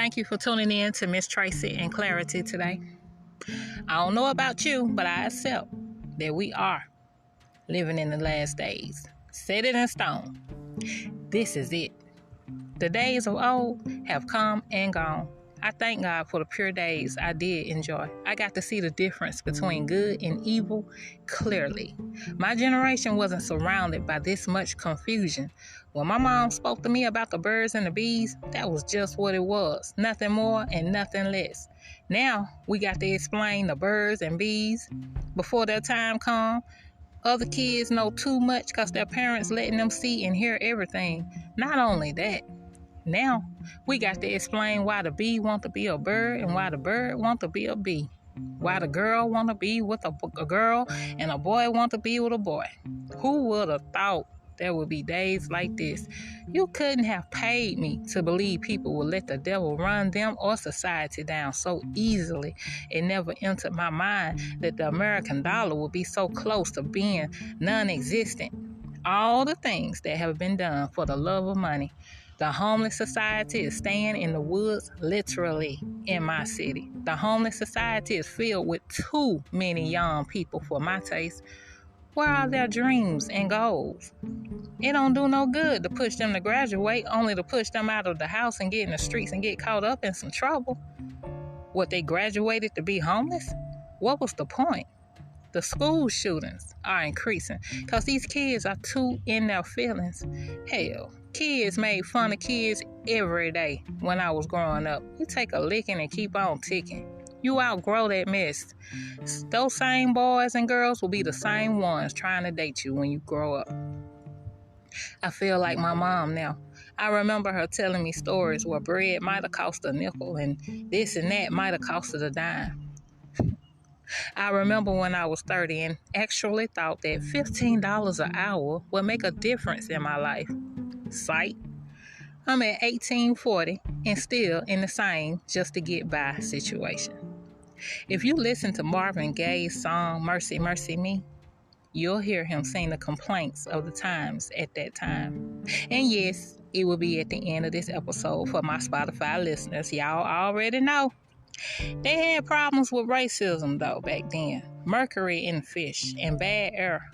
Thank you for tuning in to Miss Tracy and Clarity today. I don't know about you, but I accept that we are living in the last days. Set it in stone. This is it. The days of old have come and gone. I thank God for the pure days I did enjoy. I got to see the difference between good and evil clearly. My generation wasn't surrounded by this much confusion. When my mom spoke to me about the birds and the bees, that was just what it was. Nothing more and nothing less. Now, we got to explain the birds and bees before their time comes. Other kids know too much because their parents letting them see and hear everything. Not only that, now we got to explain why the bee want to be a bird and why the bird want to be a bee. Why the girl want to be with a girl and a boy want to be with a boy. Who would have thought there would be days like this? You couldn't have paid me to believe people would let the devil run them or society down so easily. It never entered my mind that the American dollar would be so close to being non-existent. All the things that have been done for the love of money. The homeless society is staying in the woods, literally, in my city. The homeless society is filled with too many young people for my taste. Where are their dreams and goals? It don't do no good to push them to graduate, only to push them out of the house and get in the streets and get caught up in some trouble. What, they graduated to be homeless? What was the point? The school shootings are increasing because these kids are too in their feelings. Hell, kids made fun of kids every day when I was growing up. You take a licking and keep on ticking. You outgrow that mess. Those same boys and girls will be the same ones trying to date you when you grow up. I feel like my mom now. I remember her telling me stories where bread might have cost a nickel and this and that might have costed a dime. I remember when I was 30 and actually thought that $15 an hour would make a difference in my life. Sight. I'm at 1840 and still in the same just to get by situation. If you listen to Marvin Gaye's song, Mercy, Mercy Me, you'll hear him sing the complaints of the times at that time. And yes, it will be at the end of this episode for my Spotify listeners. Y'all already know. They had problems with racism, though, back then. Mercury in fish and bad air.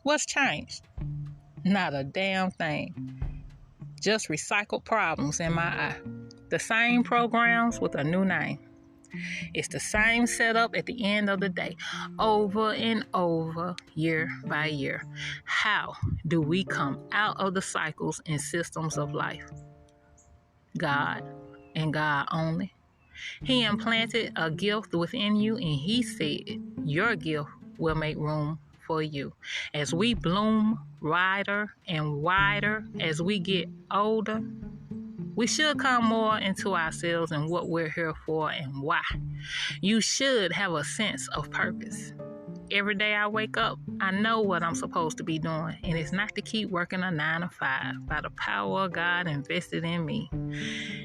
What's changed? Not a damn thing. Just recycled problems in my eye. The same programs with a new name. It's the same setup at the end of the day, over and over, year by year. How do we come out of the cycles and systems of life? God and God only. He implanted a gift within you, and he said your gift will make room for you. As we bloom wider and wider, as we get older, we should come more into ourselves and what we're here for and why. You should have a sense of purpose. Every day I wake up, I know what I'm supposed to be doing, and it's not to keep working a 9 to 5 by the power of God invested in me.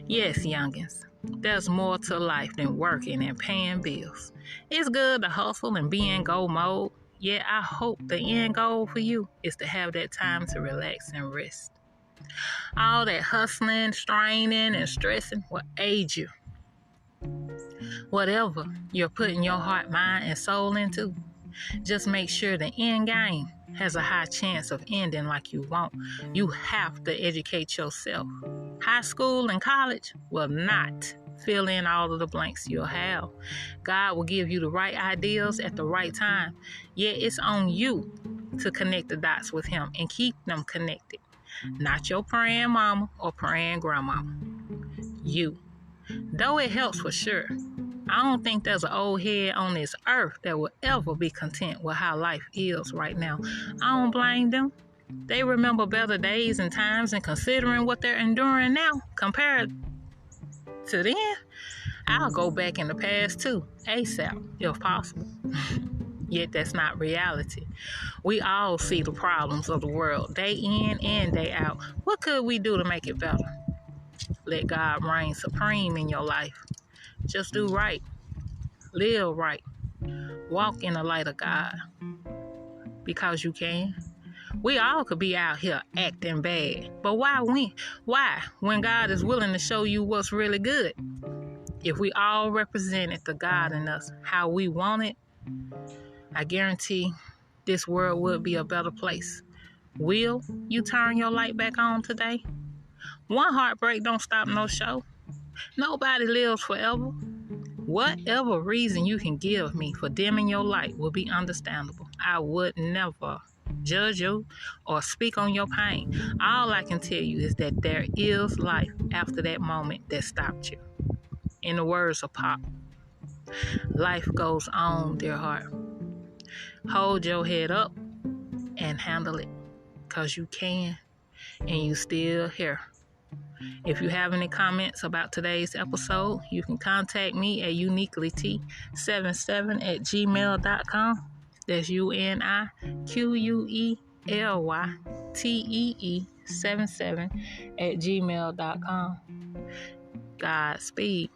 Yes, youngins. There's more to life than working and paying bills. It's good to hustle and be in go mode, yet I hope the end goal for you is to have that time to relax and rest. All that hustling, straining, and stressing will aid you. Whatever you're putting your heart, mind, and soul into, just make sure the end game has a high chance of ending like you want. You have to educate yourself. High school and college will not fill in all of the blanks you'll have. God will give you the right ideas at the right time. Yet it's on you to connect the dots with him and keep them connected. Not your praying mama or praying grandmama. You. Though it helps for sure, I don't think there's an old head on this earth that will ever be content with how life is right now. I don't blame them. They remember better days and times, and considering what they're enduring now compared to then, I'll go back in the past too, ASAP, if possible. Yet that's not reality. We all see the problems of the world, day in and day out. What could we do to make it better? Let God reign supreme in your life. Just do right. Live right. Walk in the light of God. Because you can. We all could be out here acting bad. But why when God is willing to show you what's really good? If we all represented the God in us how we want it, I guarantee this world would be a better place. Will you turn your light back on today? One heartbreak don't stop no show. Nobody lives forever. Whatever reason you can give me for dimming your light will be understandable. I would never judge you or speak on your pain. All I can tell you is that there is life after that moment that stopped you. In the words of Pop, life goes on, dear heart. Hold your head up and handle it, because you can, and you still here. If you have any comments about today's episode, you can contact me at uniquelyt77@gmail.com. That's UNIQUELYTEE77@gmail.com. Godspeed.